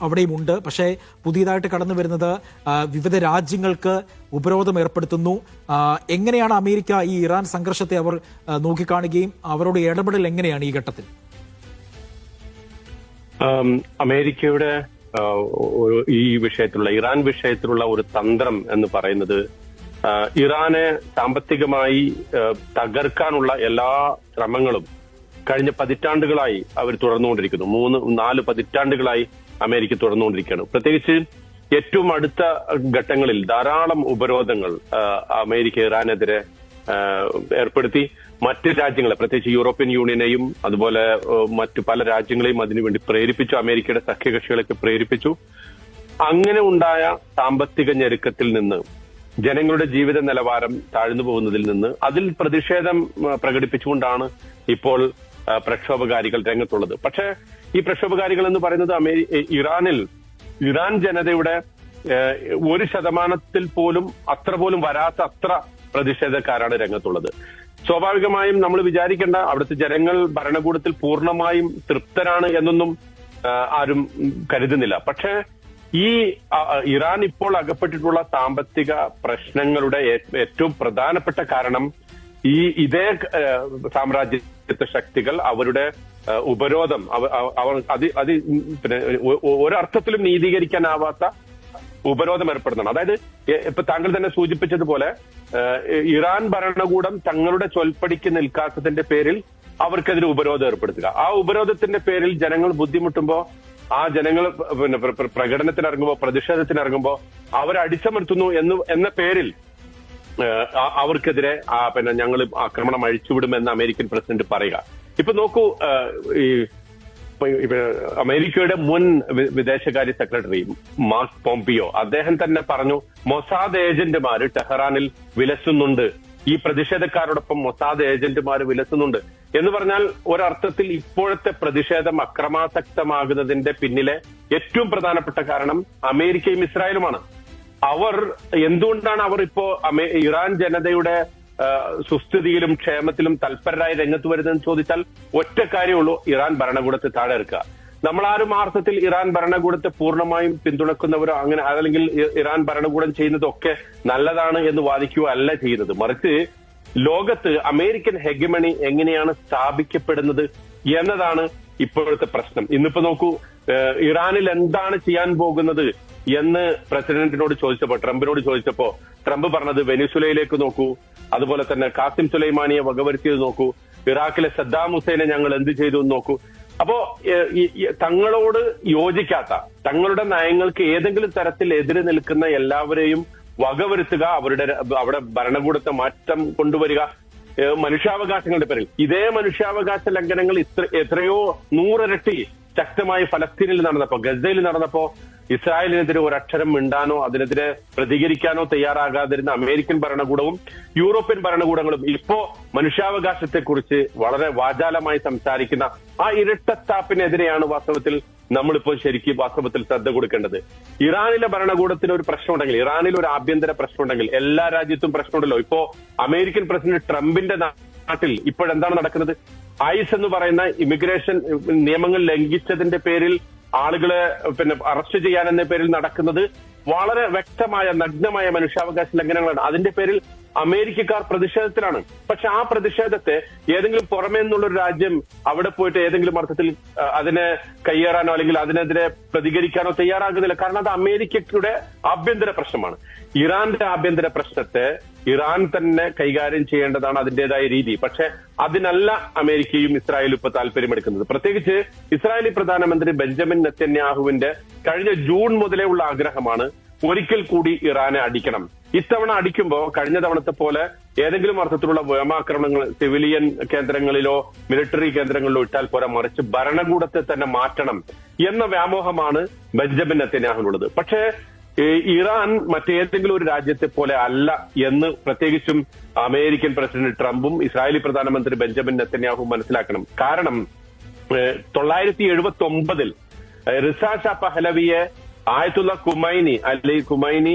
അവിടെയും ഉണ്ട്. പക്ഷേ പുതിയതായിട്ട് കടന്നു വരുന്നത് വിവിധ രാജ്യങ്ങൾക്ക് ഉപരോധം ഏർപ്പെടുത്തുന്നു. എങ്ങനെയാണ് അമേരിക്ക ഈ ഇറാൻ സംഘർഷത്തെ അവർ നോക്കിക്കാണുകയും അവരോട് ഇടപെടൽ എങ്ങനെയാണ് ഈ ഘട്ടത്തിൽ? അമേരിക്കയുടെ ഈ വിഷയത്തിലുള്ള ഇറാൻ വിഷയത്തിലുള്ള ഒരു തന്ത്രം എന്ന് പറയുന്നത് ഇറാനെ സാമ്പത്തികമായി തകർക്കാനുള്ള എല്ലാ ശ്രമങ്ങളും കഴിഞ്ഞ പതിറ്റാണ്ടുകളായി അവർ തുടർന്നുകൊണ്ടിരിക്കുന്നു. 3-4 പതിറ്റാണ്ടുകളായി അമേരിക്ക തുടർന്നുകൊണ്ടിരിക്കുകയാണ്. പ്രത്യേകിച്ച് ഏറ്റവും അടുത്ത ഘട്ടങ്ങളിൽ ധാരാളം ഉപരോധങ്ങൾ അമേരിക്ക ഇറാനെതിരെ ഏർപ്പെടുത്തി. മറ്റ് രാജ്യങ്ങളെ, പ്രത്യേകിച്ച് യൂറോപ്യൻ യൂണിയനെയും അതുപോലെ മറ്റു പല രാജ്യങ്ങളെയും അതിനുവേണ്ടി പ്രേരിപ്പിച്ചു. അമേരിക്കയുടെ സഖ്യകക്ഷികളൊക്കെ പ്രേരിപ്പിച്ചു. അങ്ങനെ ഉണ്ടായ സാമ്പത്തിക ഞെരുക്കത്തിൽ നിന്ന്, ജനങ്ങളുടെ ജീവിത നിലവാരം താഴ്ന്നു പോകുന്നതിൽ നിന്ന് അതിൽ പ്രതിഷേധം പ്രകടിപ്പിച്ചുകൊണ്ടാണ് ഇപ്പോൾ പ്രക്ഷോഭകാരികൾ രംഗത്തുള്ളത്. പക്ഷേ ഈ പ്രക്ഷോഭകാരികൾ എന്ന് പറയുന്നത് ഇറാൻ ജനതയുടെ 1% പോലും അത്ര പോലും വരാത്ത അത്ര പ്രതിഷേധക്കാരാണ് രംഗത്തുള്ളത്. സ്വാഭാവികമായും നമ്മൾ വിചാരിക്കേണ്ട അവിടുത്തെ ജനങ്ങൾ ഭരണകൂടത്തിൽ പൂർണ്ണമായും തൃപ്തരാണ് എന്നൊന്നും ആരും കരുതുന്നില്ല. പക്ഷേ ഈ ഇറാൻ ഇപ്പോൾ അകപ്പെട്ടിട്ടുള്ള സാമ്പത്തിക പ്രശ്നങ്ങളുടെ ഏറ്റവും പ്രധാനപ്പെട്ട കാരണം ഇതേ സാമ്രാജ്യത്വ ശക്തികൾ അവരുടെ ഉപരോധം പിന്നെ ഒരർത്ഥത്തിലും നീതീകരിക്കാനാവാത്ത ഉപരോധം ഏർപ്പെടുന്നതാണ്. അതായത് ഇപ്പൊ താങ്കൾ തന്നെ സൂചിപ്പിച്ചതുപോലെ ഇറാൻ ഭരണകൂടം തങ്ങളുടെ ചൊൽപ്പടിക്ക് നിൽക്കാത്തതിന്റെ പേരിൽ അവർക്കെതിരെ ഉപരോധം ഏർപ്പെടുത്തുക. ആ ഉപരോധത്തിന്റെ പേരിൽ ജനങ്ങൾ ബുദ്ധിമുട്ടുമ്പോൾ, ആ ജനങ്ങൾ പിന്നെ പ്രകടനത്തിനിറങ്ങുമ്പോൾ, പ്രതിഷേധത്തിനിറങ്ങുമ്പോൾ അവരടിച്ചമർത്തുന്നു എന്ന പേരിൽ അവർക്കെതിരെ പിന്നെ ഞങ്ങൾ ആക്രമണം അഴിച്ചുവിടുമെന്ന് അമേരിക്കൻ പ്രസിഡന്റ് പറയുക. ഇപ്പൊ നോക്കൂ, ഈ അമേരിക്കയുടെ മുൻ വിദേശകാര്യ സെക്രട്ടറി മാർക്ക് പോംപിയോ അദ്ദേഹം തന്നെ പറഞ്ഞു, മൊസാദ് ഏജന്റുമാര് ടെഹ്റാനിൽ വിലസുന്നുണ്ട്, ഈ പ്രതിഷേധക്കാരോടൊപ്പം മൊസാദ് ഏജന്റുമാര് വിലസുന്നുണ്ട് എന്ന് പറഞ്ഞാൽ ഒരർത്ഥത്തിൽ ഇപ്പോഴത്തെ പ്രതിഷേധം അക്രമാസക്തമാകുന്നതിന്റെ പിന്നിലെ ഏറ്റവും പ്രധാനപ്പെട്ട കാരണം അമേരിക്കയും ഇസ്രായേലുമാണ്. എന്തുകൊണ്ടാണ് അവർ ഇപ്പോ ഇറാൻ ജനതയുടെ സുസ്ഥിതിയിലും ക്ഷേമത്തിലും തൽപരരായി രംഗത്ത് വരുന്നതെന്ന് ചോദിച്ചാൽ ഒറ്റ കാര്യമുള്ളൂ, ഇറാൻ ഭരണകൂടത്തെ താഴെ ഇറക്കുക. നമ്മളാരും അർത്ഥത്തിൽ ഇറാൻ ഭരണകൂടത്തെ പൂർണ്ണമായും പിന്തുണക്കുന്നവരോ അങ്ങനെ അല്ലെങ്കിൽ ഇറാൻ ഭരണകൂടം ചെയ്യുന്നതൊക്കെ നല്ലതാണ് എന്ന് വാദിക്കുക അല്ല ചെയ്യുന്നത്. മറിച്ച് ലോകത്ത് അമേരിക്കൻ ഹെഗമണി എങ്ങനെയാണ് സ്ഥാപിക്കപ്പെടുന്നത് എന്നതാണ് ഇപ്പോഴത്തെ പ്രശ്നം. ഇന്നിപ്പോ നോക്കൂ, ഇറാനിൽ എന്താണ് ചെയ്യാൻ പോകുന്നത് എന്ന് ട്രംപിനോട് ചോദിച്ചപ്പോ ട്രംപ് പറഞ്ഞത് വെനിസുലയിലേക്ക് നോക്കൂ, അതുപോലെ തന്നെ കാസിം സുലൈമാനിയെ വകവരുത്തിയത് നോക്കൂ, ഇറാഖിലെ സദ്ദാം ഹുസൈനെ ഞങ്ങൾ എന്ത് ചെയ്തു എന്ന് നോക്കൂ. അപ്പോ തങ്ങളോട് യോജിക്കാത്ത, തങ്ങളുടെ നയങ്ങൾക്ക് ഏതെങ്കിലും തരത്തിൽ എതിര് നിൽക്കുന്ന എല്ലാവരെയും വകവരുത്തുക, അവിടെ ഭരണകൂടത്തെ മാറ്റം കൊണ്ടുവരിക, മനുഷ്യാവകാശങ്ങളുടെ പേരിൽ. ഇതേ മനുഷ്യാവകാശ ലംഘനങ്ങൾ എത്രയോ 100 ഇരട്ടി ശക്തമായി ഫലസ്തീനിൽ നടന്നപ്പോ, ഗസയിൽ നടന്നപ്പോ ഇസ്രായേലിനെതിരെ ഒരക്ഷരം മിണ്ടാനോ അതിനെതിരെ പ്രതികരിക്കാനോ തയ്യാറാകാതിരുന്ന അമേരിക്കൻ ഭരണകൂടവും യൂറോപ്യൻ ഭരണകൂടങ്ങളും ഇപ്പോ മനുഷ്യാവകാശത്തെക്കുറിച്ച് വളരെ വാചാലമായി സംസാരിക്കുന്ന ആ ഇരട്ടത്താപ്പിനെതിരെയാണ് നമ്മളിപ്പോൾ വാസ്തവത്തിൽ ശ്രദ്ധ കൊടുക്കേണ്ടത്. ഇറാനിലെ ഭരണകൂടത്തിന് ഒരു പ്രശ്നമുണ്ടെങ്കിൽ, ഇറാനിൽ ഒരു ആഭ്യന്തര പ്രശ്നമുണ്ടെങ്കിൽ എല്ലാ രാജ്യത്തും പ്രശ്നമുണ്ടല്ലോ. ഇപ്പോ അമേരിക്കൻ പ്രസിഡന്റ് ട്രംപിന്റെ നാട്ടിൽ ഇപ്പോഴെന്താണ് നടക്കുന്നത്? ഐസ് എന്ന് പറയുന്ന ഇമിഗ്രേഷൻ നിയമങ്ങൾ ലംഘിച്ചതിന്റെ പേരിൽ ആളുകളെ അറസ്റ്റ് ചെയ്യാനെന്ന പേരിൽ നടക്കുന്നത് വളരെ വ്യക്തമായ നഗ്നമായ മനുഷ്യാവകാശ ലംഘനങ്ങളാണ്. അതിന്റെ പേരിൽ അമേരിക്കക്കാർ പ്രതിഷേധത്തിലാണ്. പക്ഷെ ആ പ്രതിഷേധത്തെ ഏതെങ്കിലും പുറമേ നിന്നുള്ളൊരു രാജ്യം അവിടെ പോയിട്ട് ഏതെങ്കിലും അർത്ഥത്തിൽ അതിനെ കയ്യേറാനോ അല്ലെങ്കിൽ അതിനെതിരെ പ്രതികരിക്കാനോ തയ്യാറാകുന്നില്ല. കാരണം അത് അമേരിക്കയുടെ ആഭ്യന്തര പ്രശ്നമാണ്. ഇറാന്റെ ആഭ്യന്തര പ്രശ്നത്തെ ഇറാൻ തന്നെ കൈകാര്യം ചെയ്യേണ്ടതാണ് അതിന്റേതായ രീതി. പക്ഷെ അതിനല്ല അമേരിക്കയും ഇസ്രായേലും ഇപ്പൊ താല്പര്യമെടുക്കുന്നത്. പ്രത്യേകിച്ച് ഇസ്രായേലി പ്രധാനമന്ത്രി ബെഞ്ചമിൻ നെതന്യാഹുവിന്റെ കഴിഞ്ഞ ജൂൺ മുതലേ ഉള്ള ആഗ്രഹമാണ് ഒരിക്കൽ കൂടി ഇറാനെ അടിക്കണം. ഇത്തവണ അടിക്കുമ്പോൾ കഴിഞ്ഞ തവണത്തെ പോലെ ഏതെങ്കിലും അർത്ഥത്തിലുള്ള വ്യോമാക്രമണങ്ങൾ സിവിലിയൻ കേന്ദ്രങ്ങളിലോ മിലിറ്ററി കേന്ദ്രങ്ങളിലോ ഇട്ടാൽ പോരാ, മറിച്ച് ഭരണകൂടത്തെ തന്നെ മാറ്റണം എന്ന വ്യാമോഹമാണ് ബെഞ്ചമിൻ നെതന്യാഹുവിനുള്ളത്. പക്ഷേ ഇറാൻ മറ്റേതെങ്കിലും ഒരു രാജ്യത്തെ പോലെ അല്ല എന്ന് പ്രത്യേകിച്ചും അമേരിക്കൻ പ്രസിഡന്റ് ട്രംപും ഇസ്രായേലി പ്രധാനമന്ത്രി ബെഞ്ചമിൻ നെതന്യാഹുവും മനസ്സിലാക്കണം. കാരണം 1979 റിസ ഷാ പഹലവിയെ ആയത്തുള്ള ഖുമൈനി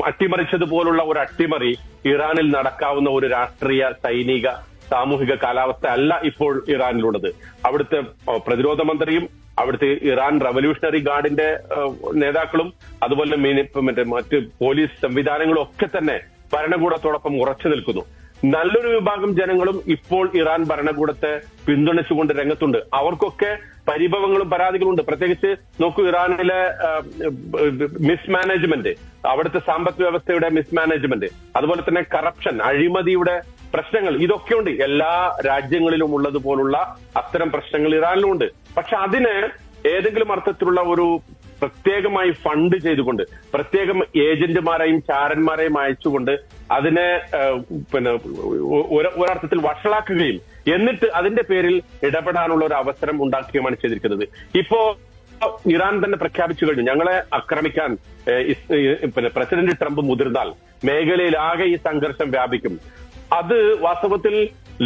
അട്ടിമറിച്ചതുപോലുള്ള ഒരു അട്ടിമറി ഇറാനിൽ നടക്കാവുന്ന ഒരു രാഷ്ട്രീയ, സൈനിക, സാമൂഹിക കാലാവസ്ഥ അല്ല ഇപ്പോൾ ഇറാനിലുള്ളത്. അവിടുത്തെ പ്രതിരോധ മന്ത്രിയും അവിടുത്തെ ഇറാൻ റവല്യൂഷണറി ഗാർഡിന്റെ നേതാക്കളും അതുപോലെ മറ്റ് പോലീസ് സംവിധാനങ്ങളും ഒക്കെ തന്നെ ഭരണകൂടത്തോടൊപ്പം ഉറച്ചു നിൽക്കുന്നു. നല്ലൊരു വിഭാഗം ജനങ്ങളും ഇപ്പോൾ ഇറാൻ ഭരണകൂടത്തെ പിന്തുണച്ചുകൊണ്ട് രംഗത്തുണ്ട്. അവർക്കൊക്കെ പരിഭവങ്ങളും പരാതികളും ഉണ്ട്. പ്രത്യേകിച്ച് നോക്കൂ, ഇറാനിലെ മിസ്മാനേജ്മെന്റ്, അവിടുത്തെ സാമ്പത്തിക വ്യവസ്ഥയുടെ മിസ്മാനേജ്മെന്റ്, അതുപോലെ തന്നെ കറപ്ഷൻ, അഴിമതിയുടെ പ്രശ്നങ്ങൾ, ഇതൊക്കെയുണ്ട്. എല്ലാ രാജ്യങ്ങളിലും ഉള്ളതുപോലുള്ള അത്തരം പ്രശ്നങ്ങൾ ഇറാനിലും ഉണ്ട്. പക്ഷെ അതിന് ഏതെങ്കിലും അർത്ഥത്തിലുള്ള ഒരു പ്രത്യേകമായി ഫണ്ട് ചെയ്തുകൊണ്ട്, പ്രത്യേകം ഏജന്റുമാരെയും ചാരന്മാരെയും അയച്ചുകൊണ്ട് അതിനെ ഒരർത്ഥത്തിൽ വഷളാക്കുകയും എന്നിട്ട് അതിന്റെ പേരിൽ ഇടപെടാനുള്ള ഒരു അവസരം ഉണ്ടാക്കുകയുമാണ് ചെയ്തിരിക്കുന്നത്. ഇപ്പോ ഇറാൻ തന്നെ പ്രഖ്യാപിച്ചു കഴിഞ്ഞു, ഞങ്ങളെ ആക്രമിക്കാൻ പ്രസിഡന്റ് ട്രംപ് മുതിർന്നാൽ മേഖലയിലാകെ ഈ സംഘർഷം വ്യാപിക്കും. അത് വാസ്തവത്തിൽ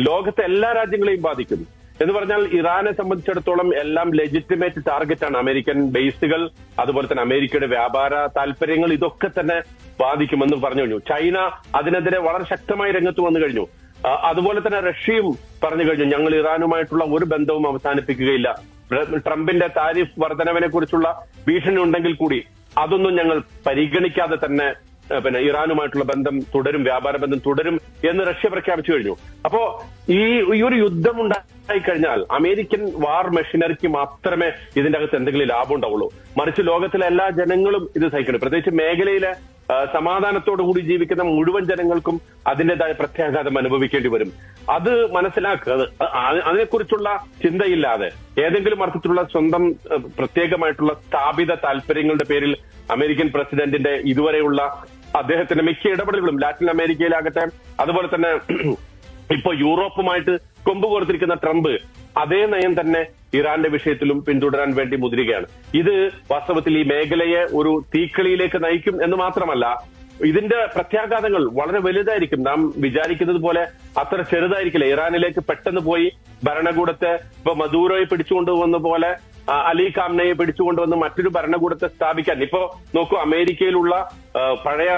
ലോകത്തെ എല്ലാ രാജ്യങ്ങളെയും ബാധിക്കും. എന്ന് പറഞ്ഞാൽ ഇറാനെ സംബന്ധിച്ചിടത്തോളം എല്ലാം ലെജിറ്റിമേറ്റ് ടാർഗറ്റാണ്. അമേരിക്കൻ ബേസുകൾ, അതുപോലെ തന്നെ അമേരിക്കയുടെ വ്യാപാര താല്പര്യങ്ങൾ, ഇതൊക്കെ തന്നെ ബാധിക്കുമെന്ന് പറഞ്ഞു കഴിഞ്ഞു. ചൈന അതിനെതിരെ വളരെ ശക്തമായി രംഗത്ത് വന്നു കഴിഞ്ഞു. അതുപോലെ തന്നെ റഷ്യയും പറഞ്ഞു കഴിഞ്ഞു, ഞങ്ങൾ ഇറാനുമായിട്ടുള്ള ഒരു ബന്ധവും അവസാനിപ്പിക്കുകയില്ല. ട്രംപിന്റെ താരിഫ് വർധനവിനെ കുറിച്ചുള്ള ഭീഷണി ഉണ്ടെങ്കിൽ കൂടി അതൊന്നും ഞങ്ങൾ പരിഗണിക്കാതെ തന്നെ ഇറാനുമായിട്ടുള്ള ബന്ധം തുടരും, വ്യാപാര ബന്ധം തുടരും എന്ന് റഷ്യ പ്രഖ്യാപിച്ചു കഴിഞ്ഞു. അപ്പോ ഈ ഒരു യുദ്ധം ഉണ്ടായി കഴിഞ്ഞാൽ അമേരിക്കൻ വാർ മെഷീനറിക്ക് മാത്രമേ ഇതിന്റെ അകത്ത് എന്തെങ്കിലും ലാഭം ഉണ്ടാവുള്ളൂ. മറിച്ച് ലോകത്തിലെ എല്ലാ ജനങ്ങളും ഇത് സഹിക്കണം. പ്രത്യേകിച്ച് മേഖലയിലെ സമാധാനത്തോടു കൂടി ജീവിക്കുന്ന മുഴുവൻ ജനങ്ങൾക്കും അതിന്റേതായ പ്രത്യാഘാതം അനുഭവിക്കേണ്ടി വരും. അത് മനസ്സിലാക്കുക. അതിനെക്കുറിച്ചുള്ള ചിന്തയില്ലാതെ ഏതെങ്കിലും അർത്ഥത്തിലുള്ള സ്വന്തം പ്രത്യേകമായിട്ടുള്ള സ്ഥാപിത താല്പര്യങ്ങളുടെ പേരിൽ അമേരിക്കൻ പ്രസിഡന്റിന്റെ ഇതുവരെയുള്ള അദ്ദേഹത്തിന്റെ മിക്ക ഇടപെടലുകളും ലാറ്റിൻ അമേരിക്കയിലാകട്ടെ, അതുപോലെ തന്നെ ഇപ്പൊ യൂറോപ്പുമായിട്ട് കൊമ്പ് കോർത്തിരിക്കുന്ന ട്രംപ് അതേ നയം തന്നെ ഇറാന്റെ വിഷയത്തിലും പിന്തുടരാൻ വേണ്ടി മുതിരുകയാണ്. ഇത് വാസ്തവത്തിൽ ഈ മേഖലയെ ഒരു തീക്കളിയിലേക്ക് നയിക്കും എന്ന് മാത്രമല്ല, ഇതിന്റെ പ്രത്യാഘാതങ്ങൾ വളരെ വലുതായിരിക്കും. നാം വിചാരിക്കുന്നത് പോലെ അത്ര ചെറുതായിരിക്കില്ല. ഇറാനിലേക്ക് പെട്ടെന്ന് പോയി ഭരണകൂടത്തെ ഇപ്പൊ മദൂറോയെ പിടിച്ചുകൊണ്ടുവന്ന പോലെ അലി ഖാംനയെ പിടിച്ചുകൊണ്ടുവന്ന് മറ്റൊരു ഭരണകൂടത്തെ സ്ഥാപിക്കാൻ. ഇപ്പോ നോക്കൂ, അമേരിക്കയിലുള്ള പഴയ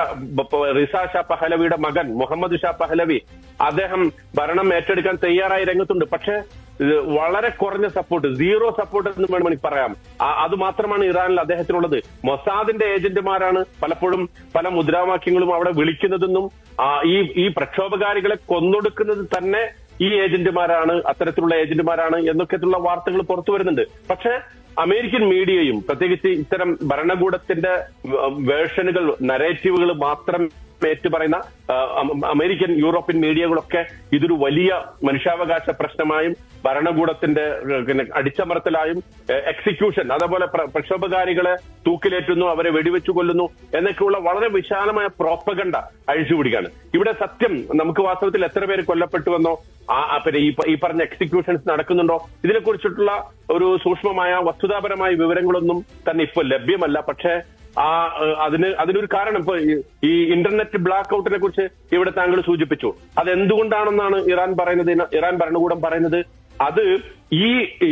റിസ ഷാ പഹലവിയുടെ മകൻ മുഹമ്മദ് ഷാ പഹലവി, അദ്ദേഹം ഭരണം ഏറ്റെടുക്കാൻ തയ്യാറായി രംഗത്തുണ്ട്. പക്ഷെ വളരെ കുറഞ്ഞ സപ്പോർട്ട്, സീറോ സപ്പോർട്ട് എന്ന് വേണമെങ്കിൽ പറയാം. അത് മാത്രമാണ് ഇറാനിൽ അദ്ദേഹത്തിനുള്ളത്. മൊസാദിന്റെ ഏജന്റുമാരാണ് പലപ്പോഴും പല മുദ്രാവാക്യങ്ങളും അവിടെ വിളിക്കുന്നതെന്നും ഈ പ്രക്ഷോഭകാരികളെ കൊന്നൊടുക്കുന്നത് തന്നെ ഈ ഏജന്റുമാരാണ്, അത്തരത്തിലുള്ള ഏജന്റുമാരാണ് എന്നൊക്കെയുള്ള വാർത്തകൾ പുറത്തു വരുന്നുണ്ട്. പക്ഷെ അമേരിക്കൻ മീഡിയയും പ്രത്യേകിച്ച് ഇത്തരം ഭരണകൂടത്തിന്റെ വേർഷനുകൾ, നരേറ്റീവുകൾ മാത്രം ഏറ്റുപറയുന്ന അമേരിക്കൻ യൂറോപ്യൻ മീഡിയകളൊക്കെ ഇതൊരു വലിയ മനുഷ്യാവകാശ പ്രശ്നമായും ഭരണകൂടത്തിന്റെ അടിച്ചമർത്തലായും എക്സിക്യൂഷൻ, അതേപോലെ പ്രക്ഷോഭകാരികളെ തൂക്കിലേറ്റുന്നു, അവരെ വെടിവെച്ചു കൊല്ലുന്നു എന്നൊക്കെയുള്ള വളരെ വിശാലമായ പ്രോപ്പഗണ്ട അഴിച്ചുപിടിക്കാണ്. ഇവിടെ സത്യം നമുക്ക് വാസ്തവത്തിൽ എത്ര പേര് കൊല്ലപ്പെട്ടുവെന്നോ പിന്നെ ഈ പറഞ്ഞ എക്സിക്യൂഷൻസ് നടക്കുന്നുണ്ടോ ഇതിനെക്കുറിച്ചിട്ടുള്ള ഒരു സൂക്ഷ്മമായ വസ്തുതാപരമായ വിവരങ്ങളൊന്നും തന്നെ ഇപ്പോൾ ലഭ്യമല്ല. പക്ഷേ അതിനൊരു കാരണം ഇപ്പൊ ഈ ഇന്റർനെറ്റ് ബ്ലാക്ക് ഔട്ടിനെ കുറിച്ച് ഇവിടെ താങ്കൾ സൂചിപ്പിച്ചു. അതെന്തുകൊണ്ടാണെന്നാണ് ഇറാൻ ഭരണകൂടം പറയുന്നത്. അത് ഈ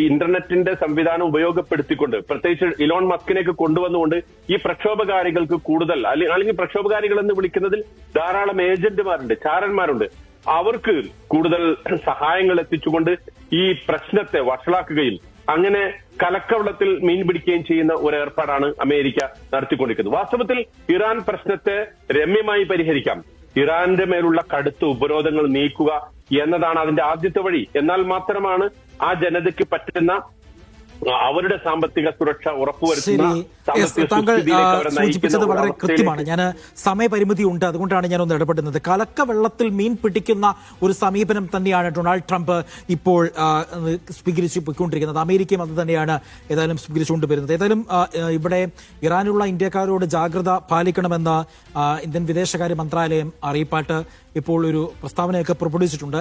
ഇന്റർനെറ്റിന്റെ സംവിധാനം ഉപയോഗപ്പെടുത്തിക്കൊണ്ട്, പ്രത്യേകിച്ച് ഇലോൺ മസ്കിനെയൊക്കെ കൊണ്ടുവന്നുകൊണ്ട് ഈ പ്രക്ഷോഭകാരികൾക്ക് കൂടുതൽ, അല്ലെങ്കിൽ പ്രക്ഷോഭകാരികൾ എന്ന് വിളിക്കുന്നതിൽ ധാരാളം ഏജന്റുമാരുണ്ട്, ചാരന്മാരുണ്ട്, അവർക്ക് കൂടുതൽ സഹായങ്ങൾ എത്തിച്ചുകൊണ്ട് ഈ പ്രശ്നത്തെ വഷളാക്കുകയും അങ്ങനെ കലക്കവെള്ളത്തിൽ മീൻ പിടിക്കുകയും ചെയ്യുന്ന ഒരു ഏർപ്പാടാണ് അമേരിക്ക നടത്തിക്കൊണ്ടിരിക്കുന്നത്. വാസ്തവത്തിൽ ഇറാൻ പ്രശ്നത്തെ രമ്യമായി പരിഹരിക്കാം. ഇറാന്റെ മേലുള്ള കടുത്ത ഉപരോധങ്ങൾ നീക്കുക എന്നതാണ് അതിന്റെ ആദ്യത്തെ വഴി. എന്നാൽ മാത്രമാണ് ആ ജനതയ്ക്ക് പറ്റുന്ന അവരുടെ സാമ്പത്തിക സുരക്ഷ ഉറപ്പുവരുത്തുന്ന താങ്കൾ സൂചിപ്പിച്ചത് വളരെ കൃത്യമാണ്. ഞാൻ സമയപരിമിതി ഉണ്ട്, അതുകൊണ്ടാണ് ഞാൻ ഒന്ന് ഇടപെടുന്നത്. കലക്ക വെള്ളത്തിൽ മീൻ പിടിക്കുന്ന ഒരു സമീപനം തന്നെയാണ് ഡൊണാൾഡ് ട്രംപ് ഇപ്പോൾ സ്വീകരിച്ചു പോയിക്കൊണ്ടിരിക്കുന്നത്. അമേരിക്കയും അത് തന്നെയാണ് ഏതായാലും സ്വീകരിച്ചുകൊണ്ട് വരുന്നത്. ഏതായാലും ഇവിടെ ഇറാനുള്ള ഇന്ത്യക്കാരോട് ജാഗ്രത പാലിക്കണമെന്ന് ഇന്ത്യൻ വിദേശകാര്യ മന്ത്രാലയം അറിയിപ്പായിട്ട് ഇപ്പോൾ ഒരു പ്രസ്താവനയൊക്കെ പുറപ്പെടുവിച്ചിട്ടുണ്ട്.